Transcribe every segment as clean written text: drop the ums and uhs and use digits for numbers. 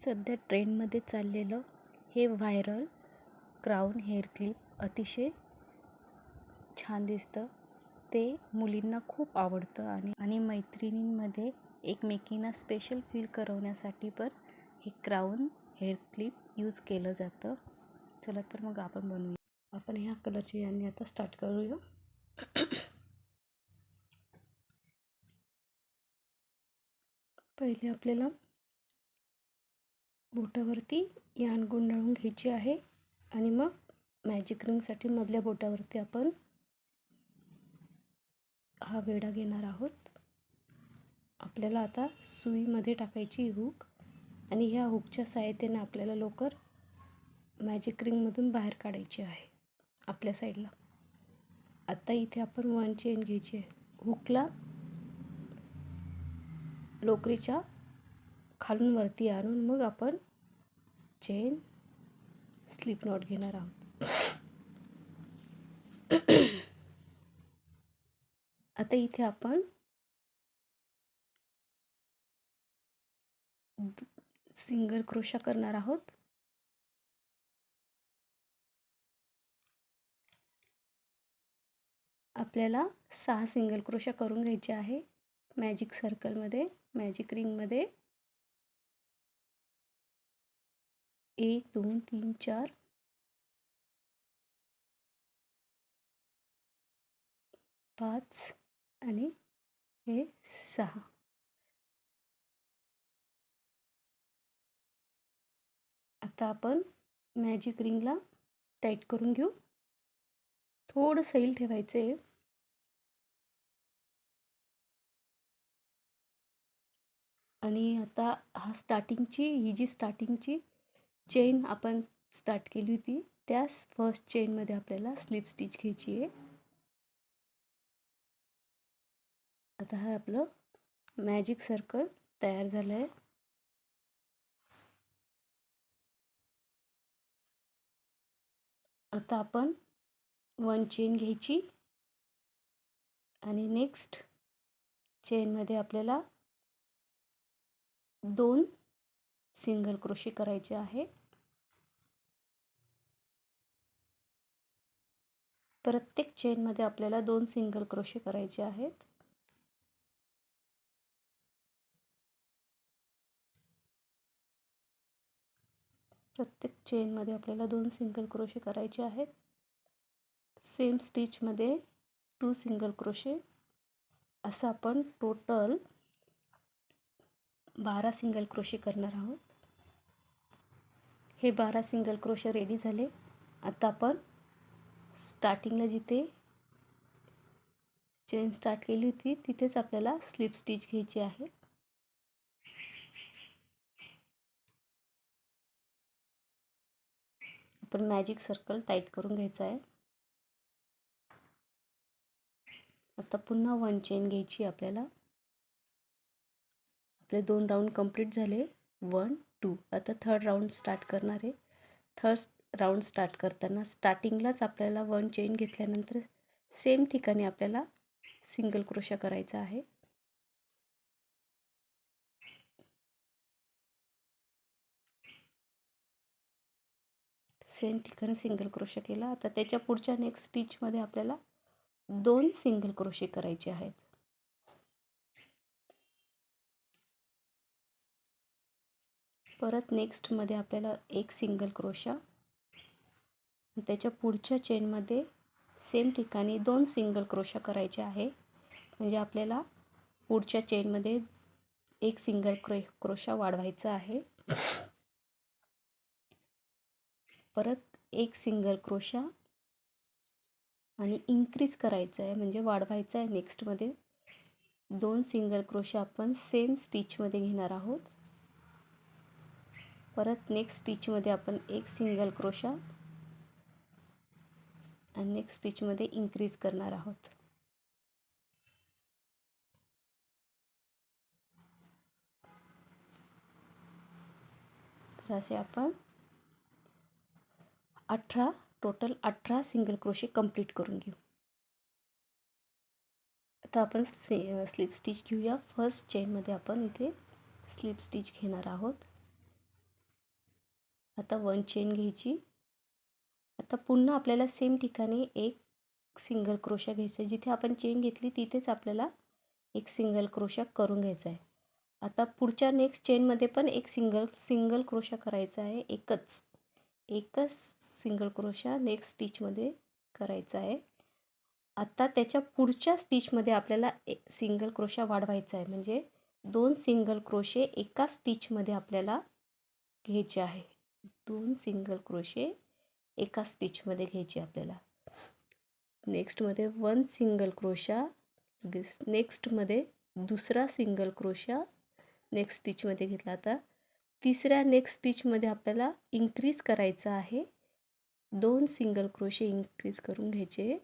सध्या ट्रेंडमध्ये चाललेलं हे व्हायरल क्राऊन हेअर क्लिप अतिशय छान दिसतं. ते मुलींना खूप आवडतं आणि मैत्रिणींमध्ये एकमेकींना स्पेशल फील करवण्यासाठी पण हे क्राऊन हेअर क्लिप यूज केलं जातं. चला तर मग आपण बनवूया. आपण ह्या कलरची यांनी आता स्टार्ट करूया. पहिले आपल्याला बोटावरती यान गुंडाळून घ्यायची आहे आणि मग मॅजिक रिंगसाठी मधल्या बोटावरती आपण हा वेढा घेणार आहोत. आपल्याला आता सुईमध्ये टाकायची हुक आणि ह्या हुकच्या सहाय्याने आपल्याला लवकर मॅजिक रिंगमधून बाहेर काढायची आहे आपल्या साईडला. आता इथे आपण 1 चेन घ्यायची आहे. हुकला लोकरीच्या खालून वरती आणून मग आपण चेन स्लिप नॉट घेणार आहोत. आता इथे आपण सिंगल क्रोशा करणार आहोत. आपल्याला 6 सिंगल क्रोशा करून घ्यायचे आहे मॅजिक सर्कलमध्ये. मॅजिक रिंगमध्ये 1 2 3 4 5 आणि हे 6. आता आपण मॅजिक रिंगला टाईट करून घेऊ. थोडं सैल ठेवायचं आहे. आणि आता ही जी स्टार्टिंगची चेन आपण स्टार्ट केली होती त्या फर्स्ट चेनमध्ये आपल्याला स्लिप स्टिच घ्यायची आहे. आता हा आपलं मॅजिक सर्कल तयार झालं आहे. आता आपण 1 चेन घ्यायची आणि नेक्स्ट चेनमध्ये आपल्याला 2 सिंगल क्रोशे करायचे आहे. प्रत्येक चेनमध्ये आपल्याला 2 सिंगल क्रोशे करायचे आहेत. प्रत्येक चेनमध्ये आपल्याला 2 सिंगल क्रोशे करायचे आहेत. सेम स्टिचमध्ये 2 सिंगल क्रोशे, असं आपण टोटल 12 सिंगल क्रोशे करणार आहोत. हे 12 सिंगल क्रोशे रेडी झाले. आता आपण स्टार्टिंगला जिथे चेन स्टार्ट केली होती तिथेच आपल्याला स्लिप स्टिच घ्यायची आहे. आपण मॅजिक सर्कल टाईट करून घ्यायचा आहे. आता पुन्हा 1 चेन घ्यायची आपल्याला. आपले 2 राऊंड कंप्लीट झाले. 1 2. आता थर्ड राऊंड स्टार्ट करणार आहे. थर्ड राऊंड स्टार्ट करताना स्टार्टिंगलाच आपल्याला 1 चेन घेतल्यानंतर सेम ठिकाणी आपल्याला सिंगल क्रोशा करायचा आहे. सेम ठिकाणी सिंगल क्रोशा केला. आता त्याच्या पुढच्या नेक्स्ट स्टिचमध्ये आपल्याला 2 सिंगल क्रोशे करायचे आहेत. परत नेक्स्टमध्ये आपल्याला 1 सिंगल क्रोशा, त्याच्या पुढच्या चेनमध्ये सेम ठिकाणी 2 सिंगल क्रोशा करायचे आहे. म्हणजे आपल्याला पुढच्या चेनमध्ये 1 सिंगल क्रोशा वाढवायचा आहे. परत 1 सिंगल क्रोशा आणि इन्क्रीज करायचं आहे म्हणजे वाढवायचं आहे. नेक्स्टमध्ये 2 सिंगल क्रोशा आपण सेम स्टिचमध्ये घेणार आहोत. परत नेक्स्ट स्टिचमध्ये आपण 1 सिंगल क्रोशा आणि नेक्स्ट स्टिचमध्ये इन्क्रीज करणार आहोत. तर असे आपण 18 सिंगल क्रोशे कंप्लीट करून घेऊ. आता आपण स्लिप स्टिच घेऊया. फर्स्ट चेनमध्ये आपण इथे स्लिप स्टिच घेणार आहोत. आता 1 चेन घ्यायची. आता पुन्हा आपल्याला सेम ठिकाणी एक सिंगल क्रोशा घ्यायचा आहे. जिथे आपण चेन घेतली तिथेच आपल्याला एक सिंगल क्रोशा करून घ्यायचा आहे. आता पुढच्या नेक्स्ट चेनमध्ये पण एक सिंगल क्रोशा करायचा आहे. एकच सिंगल क्रोशा नेक्स्ट स्टिचमध्ये करायचा आहे. आता त्याच्या पुढच्या स्टिचमध्ये आपल्याला एक सिंगल क्रोशा वाढवायचा आहे. म्हणजे 2 सिंगल क्रोशे एका स्टिचमध्ये आपल्याला घ्यायचे आहे. 2 सिंगल क्रोशे एका स्टिचमध्ये घ्यायचे आपल्याला. नेक्स्टमध्ये 1 सिंगल क्रोशा, नेक्स्टमध्ये दुसरा सिंगल क्रोशा नेक्स्ट स्टिचमध्ये घेतला. आता तिसऱ्या नेक्स्ट स्टिचमध्ये आपल्याला इन्क्रीज करायचं आहे. 2 सिंगल क्रोशे इन्क्रीज करून घ्यायचे.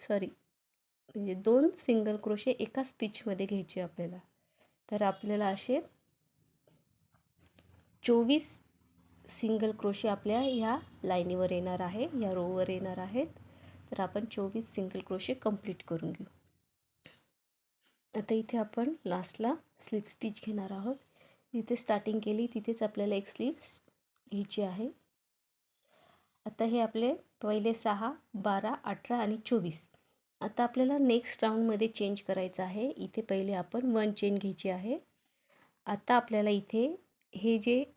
म्हणजे 2 सिंगल क्रोशे एका स्टिचमध्ये घ्यायचे आपल्याला. तर आपल्याला असे 24 सिंगल क्रोशे आपल्या ह्या लाईनीवर येणार आहे, या रोवर येणार आहेत. तर आपण 24 सिंगल क्रोशे कंप्लीट करून घेऊ. आता इथे आपण लास्टला स्लिप स्टिच घेणार आहोत. जिथे स्टार्टिंग केली तिथेच आपल्याला एक स्लिप घ्यायची आहे. आता हे आपले पहिले 6, 12, 18 आणि 24. आता आपल्याला नेक्स्ट राऊंडमध्ये चेंज करायचं आहे. इथे पहिले आपण 1 चेन घ्यायची आहे. आता आपल्याला इथे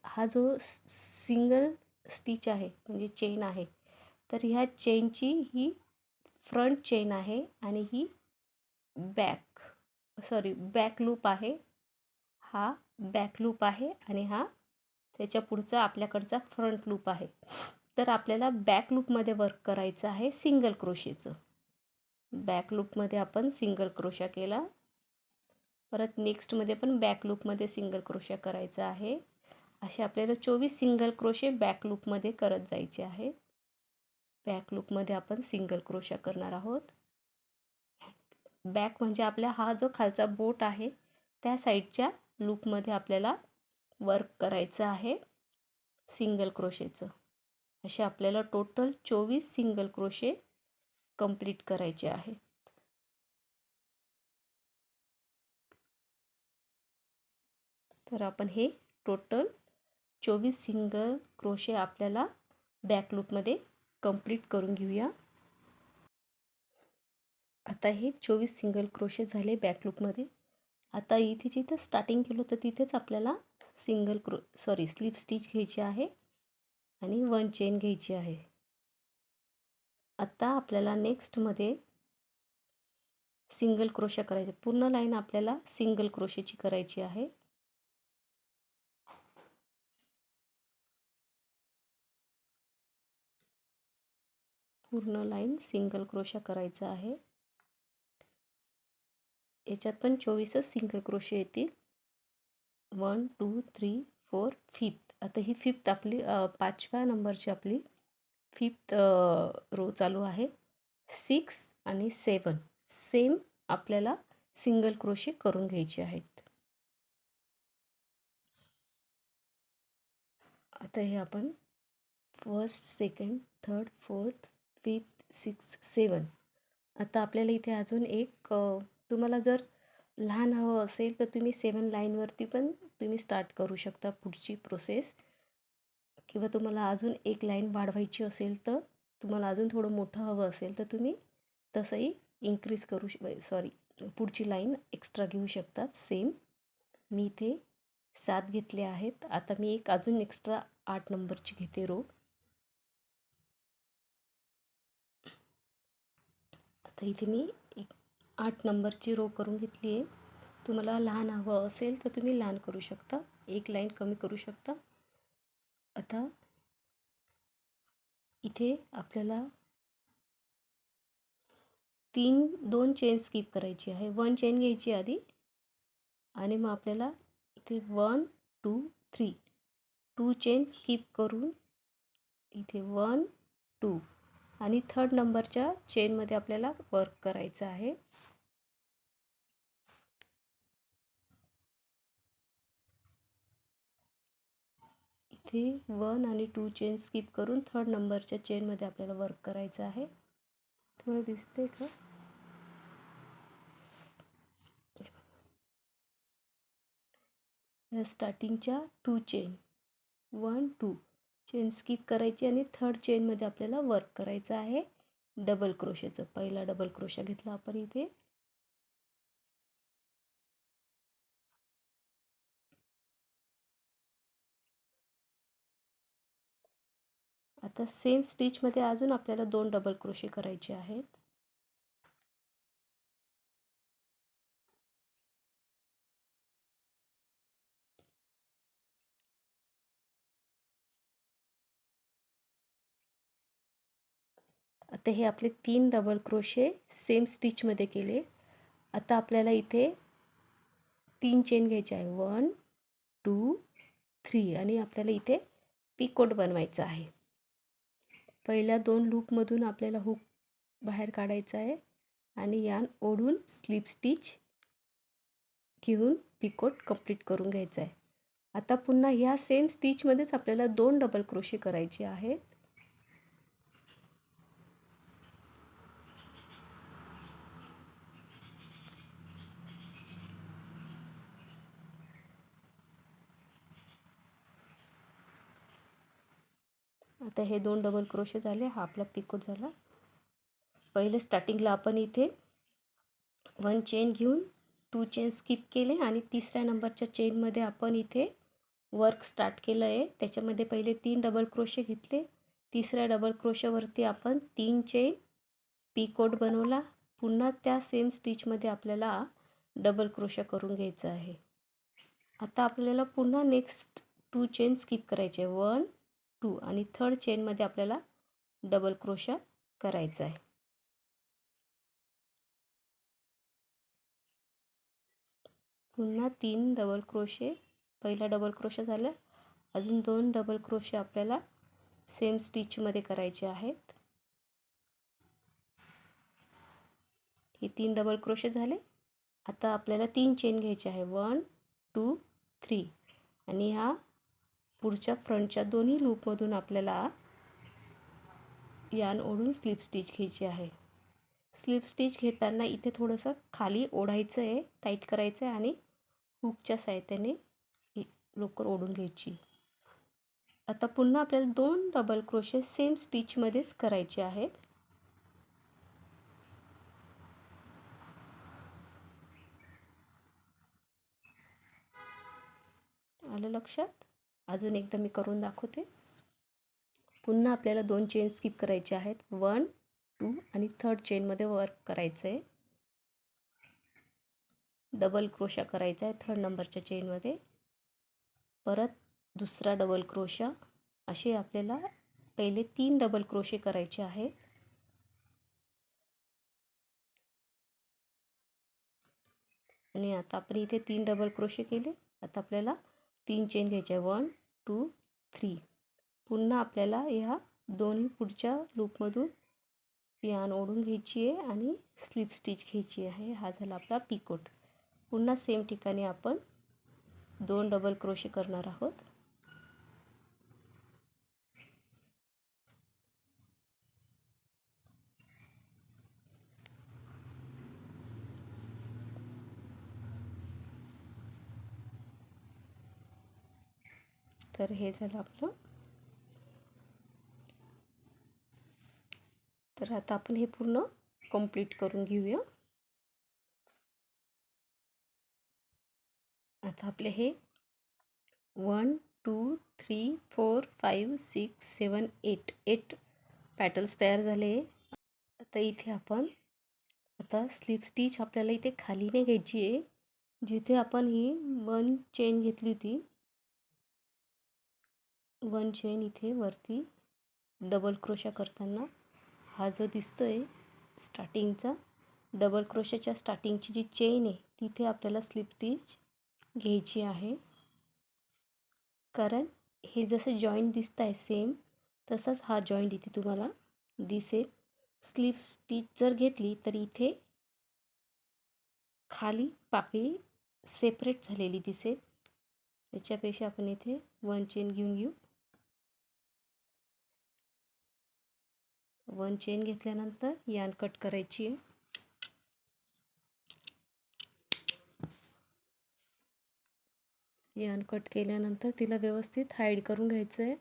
हा जो सिंगल स्टिच आहे म्हणजे चेन आहे, तर ह्या चेनची ही फ्रंट चेन आहे आणि ही बॅक लूप आहे. हा बॅक लूप आहे आणि हा त्याच्या पुढचा आपल्याकडचा फ्रंट लूप आहे. तर आपल्याला बॅक लूपमध्ये वर्क करायचं आहे सिंगल क्रोशेचं. बॅक लूपमध्ये आपण सिंगल क्रोशा केला. परत नेक्स्टमध्ये पण बॅक लूपमध्ये सिंगल क्रोशा करायचा आहे. असे आपल्याला 24 सिंगल क्रोशे बॅक लूपमध्ये करत जायचे आहे. बॅक लूपमध्ये आपण सिंगल क्रोशा करणार आहोत. बॅक म्हणजे आपला हा जो खालचा बोट आहे त्या साईडच्या लूपमध्ये आपल्याला वर्क करायचं आहे सिंगल क्रोशेचं. असे आपल्याला टोटल 24 सिंगल क्रोशे कंप्लीट करायचे आहे. तर आपण हे टोटल 24 सिंगल क्रोशे आपल्याला बॅक लूपमध्ये कंप्लीट करून घेऊया. आता हे 24 सिंगल क्रोशे झाले बॅक लूपमध्ये. आता इथे जिथं स्टार्टिंग केलं होतं तिथेच आपल्याला स्लिप स्टिच घ्यायची आहे आणि 1 चेन घ्यायची आहे. आता आपल्याला नेक्स्टमध्ये सिंगल क्रोशा करायचे. पूर्ण लाईन आपल्याला सिंगल क्रोशेची करायची आहे. पूर्ण लाईन सिंगल क्रोशा करायचा आहे. याच्यात पण 24च सिंगल क्रोशे येतील. 1 2 3 4 5. आता ही 5th आपली 5व्या नंबरची आपली 5th रो चालू आहे. 6 आणि 7 सेम आपल्याला सिंगल क्रोशे करून घ्यायचे आहेत. आता हे आपण first, second, third, fourth, 5th, 6th, 7. आता आपल्याला इथे अजून एक तुम्हाला जर लहान हवं असेल तर तुम्ही 7 लाईनवरती पण तुम्ही स्टार्ट करू शकता पुढची प्रोसेस. किंवा तुम्हाला अजून एक लाईन वाढवायची असेल, तर तुम्हाला अजून थोडं मोठं हवं असेल तर तुम्ही तसंही इन्क्रीज पुढची लाईन एक्स्ट्रा घेऊ शकतात. सेम मी इथे 7 घेतले आहेत. आता मी एक अजून एक्स्ट्रा 8 नंबरची घेते रो. आता इथे मी एक 8 नंबरची रो करून घेतली आहे. तुम्हाला लहान हवं असेल तर तुम्ही लहान करू शकता, एक लाईन कमी करू शकता. आता इथे आपल्याला 2 चेन स्किप करायची आहे. 1 चेन घ्यायची आधी आणि मग आपल्याला इथे 1 2 3 2 चेन स्किप करून इथे 1 2 आणि थर्ड नंबरच्या चेनमध्ये आपल्याला वर्क करायचं आहे. इथे 1 आणि 2 चेन स्किप करून थर्ड नंबरच्या चेनमध्ये आपल्याला वर्क करायचं आहे. तुम्हाला दिसते का? या स्टार्टिंगच्या 2 चेन 1 2 चेन स्किप करायची आणि थर्ड चेनमध्ये आपल्याला वर्क करायचं आहे डबल क्रोशेचं. पहिला डबल क्रोशा घेतला आपण इथे. आता सेम स्टिचमध्ये अजून आपल्याला 2 डबल क्रोशे करायचे आहेत. आता हे आपले 3 डबल क्रोशे सेम स्टिचमध्ये केले. आता आपल्याला इथे 3 चेन घ्यायचे आहे. 1 2 3 आणि आपल्याला इथे पिकोट बनवायचा आहे. पहिल्या 2 लूपमधून आपल्याला हुक बाहेर काढायचा आहे आणि यान ओढून स्लिप स्टिच घेऊन पिकोट कंप्लीट करून घ्यायचा आहे. आता पुन्हा ह्या सेम स्टिचमध्येच आपल्याला 2 डबल क्रोशे करायचे आहेत. आता हे 2 डबल क्रोशे झाले. हा आपला पिकोट झाला. पहिले स्टार्टिंगला आपण इथे 1 चेन घेऊन 2 चेन स्किप केले आणि तिसऱ्या नंबरच्या चेनमध्ये आपण इथे वर्क स्टार्ट केलं आहे. त्याच्यामध्ये पहिले 3 डबल क्रोशे घेतले. तिसऱ्या डबल क्रोशावरती आपण 3 चेन पिकोट बनवला. पुन्हा त्या सेम स्टिचमध्ये आपल्याला डबल क्रोशा करून घ्यायचा आहे. आता आपल्याला पुन्हा नेक्स्ट 2 चेन स्किप करायचे आहे. 1 2 आणि थर्ड चेनमध्ये आपल्याला डबल क्रोशा करायचा आहे. पुन्हा 3 डबल क्रोशे. पहिला डबल क्रोशा झाला. अजून 2 डबल क्रोशे आपल्याला सेम स्टिचमध्ये करायचे आहेत. हे 3 डबल क्रोशे झाले. आता आपल्याला 3 चेन घ्यायचे आहे. 1 2 3 आणि ह्या पुढच्या फ्रंटच्या दोन्ही लूपमधून आपल्याला यान ओढून स्लिप स्टिच घ्यायची आहे. स्लिप स्टिच घेताना इथे थोडंसं खाली ओढायचं आहे, टाईट करायचं आहे आणि हुकच्या साहाय्याने लवकर ओढून घ्यायची. आता पुन्हा आपल्याला 2 डबल क्रोशे सेम स्टिचमध्येच करायचे आहेत. आलं लक्षात? अजून एकदा मी करून दाखवते. पुन्हा आपल्याला 2 चेन स्किप करायचे आहेत. 1 2 आणि थर्ड चेनमध्ये वर्क करायचं आहे. डबल क्रोशा करायचा आहे थर्ड नंबरच्या चेनमध्ये. परत दुसरा डबल क्रोशा. असे आपल्याला पहिले 3 डबल क्रोशे करायचे आहेत. आणि आता आपण इथे 3 डबल क्रोशे केले. आता आपल्याला 3 चेन घ्यायचे आहे. 1 2 3. पुन्हा आपल्याला ह्या दोन्ही पुढच्या लूपमधून यान ओढून घ्यायची आहे आणि स्लिप स्टिच घ्यायची आहे. हा झाला आपला पिकोट. पुन्हा सेम ठिकाणी आपण 2 डबल क्रोशे करणार आहोत. तर हे झालं आपलं. तर आता आपण हे पूर्ण कंप्लीट करून घेऊया. आता आपले हे 1 2 3 4 5 6 7 8 पॅटर्न्स तयार झाले. आता इथे आपण स्लिप स्टिच आपल्याला इथे खाली नाही घ्यायची आहे. जिथे आपण ही 1 चेन घेतली होती, 1 चेन इथे वरती डबल क्रोशा करताना हा जो दिसतोय स्टार्टिंगचा डबल क्रोशाच्या स्टार्टिंगची जी चेन आहे तिथे आपल्याला स्लिप स्टिच घ्यायची आहे. कारण हे जसं जॉईंट दिसत आहे सेम तसंच हा जॉईंट इथे तुम्हाला दिसेल. स्लिप स्टिच जर घेतली तर इथे खाली पाकळी सेपरेट झालेली दिसेल. त्याच्यापेक्षा आपण इथे 1 चेन घेऊन घेऊ. 1 चेन घेतल्यानंतर यान कट करायची आहे. यान कट केल्यानंतर तिला व्यवस्थित हाईड करून घ्यायचं आहे.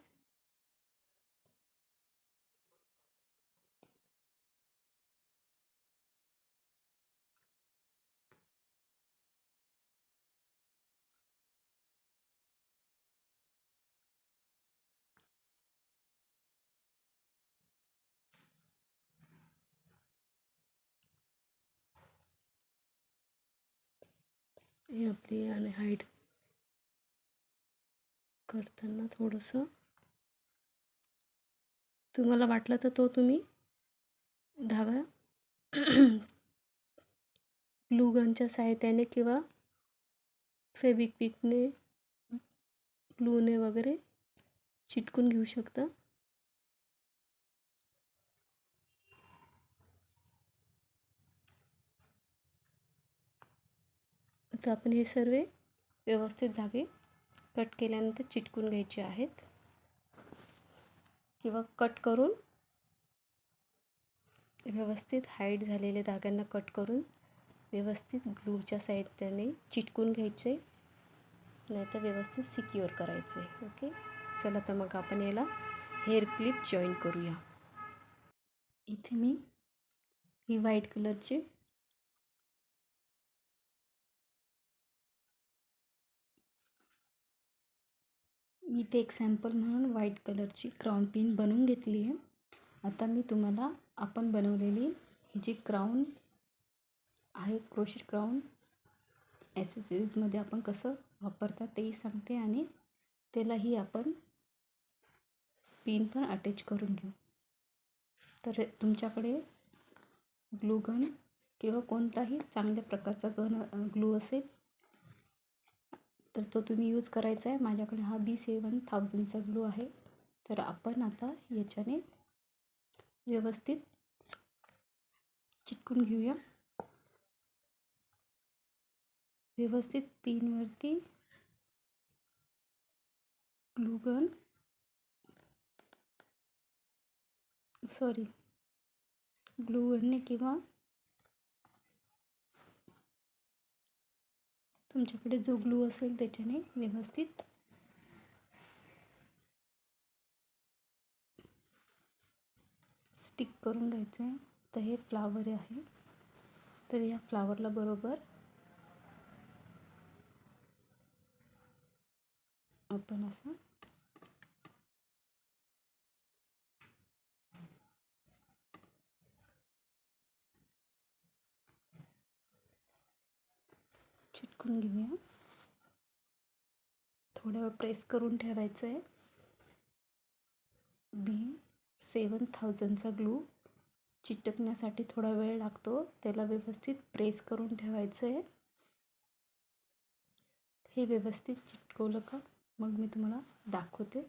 हे आपली आणि हाईट करताना थोडंसं तुम्हाला वाटलं तर तो तुम्ही धागा ग्लू गनच्या सहाय्याने किंवा फेविक्विकने ग्लूने वगैरे चिटकून घेऊ शकता. आता आपण हे सर्व व्यवस्थित धागे कट केल्यानंतर चिटकून घ्यायचे आहेत किंवा कट करून व्यवस्थित हाईट झालेल्या धाग्यांना कट करून व्यवस्थित ग्लूच्या साहाय्याने चिटकून घ्यायचे, नाहीतर व्यवस्थित सिक्युअर करायचे. ओके, चला तर मग आपण याला हेअर क्लिप जॉईन करूया. इथे मी ही व्हाईट कलरची मी ते एक सॅम्पल म्हणून व्हाईट कलरची क्राउन पिन बनवून घेतली आहे. आता मी तुम्हाला आपण बनवलेली ही जी क्राउन आहे, क्रोशेट क्राउन ॲसेसरीजमध्ये आपण कसं वापरतात तेही सांगते आणि त्यालाही आपण पिन पण अटॅच करून घेऊ. तर तुमच्याकडे ग्लू गन किंवा कोणताही चांगल्या प्रकारचा ग्लू असेल तर तो तुम्ही यूज करायचा आहे. माझ्याकडे हा B7000चा ग्लू आहे. तर आपण आता याच्याने व्यवस्थित चिटकून घेऊया. व्यवस्थित पिनवरती ग्लू गनने किंवा तुमच्याकडे जो ग्लू असेल त्याच्याने व्यवस्थित स्टिक करून घ्यायचं आहे. तर हे फ्लावर आहे, तर या फ्लावरला बरोबर आपण असं चिटकून घेऊया. थोड्या वेळ प्रेस करून ठेवायचं आहे. B7000चा ग्लू चिटकण्यासाठी थोडा वेळ लागतो, त्याला व्यवस्थित प्रेस करून ठेवायचं आहे. हे व्यवस्थित चिटकवलं का मग मी तुम्हाला दाखवते.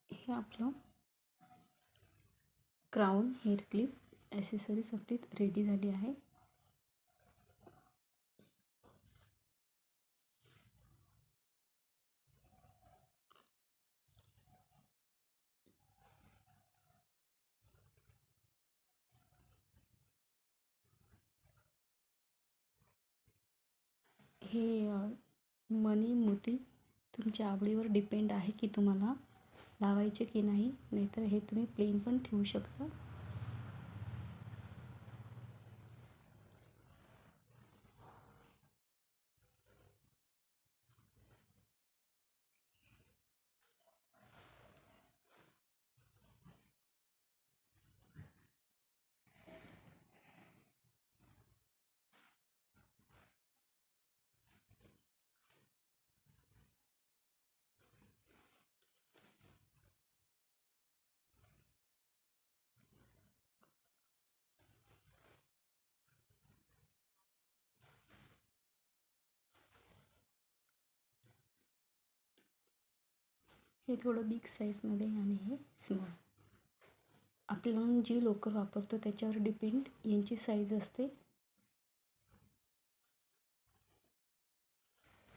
हे आपलं क्राउन हेअर क्लिप ॲसेसरीज आपली रेडी झाली आहे. हे मणी मोती तुमच्या आवडीवर डिपेंड आहे की तुम्हाला लावायचे की नाही, नाहीतर हे तुम्ही प्लेन पण ठेवू शकता. हे थोडं बिग साईजमध्ये आणि हे स्मॉल. आपण जी लोकर वापरतो त्याच्यावर डिपेंड यांची साईज असते.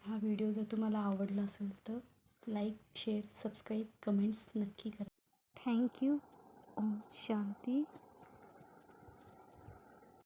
हा व्हिडिओ जर तुम्हाला आवडला असेल तर लाईक, शेअर, सबस्क्राईब, कमेंट्स नक्की करा. थँक्यू. ओम शांती.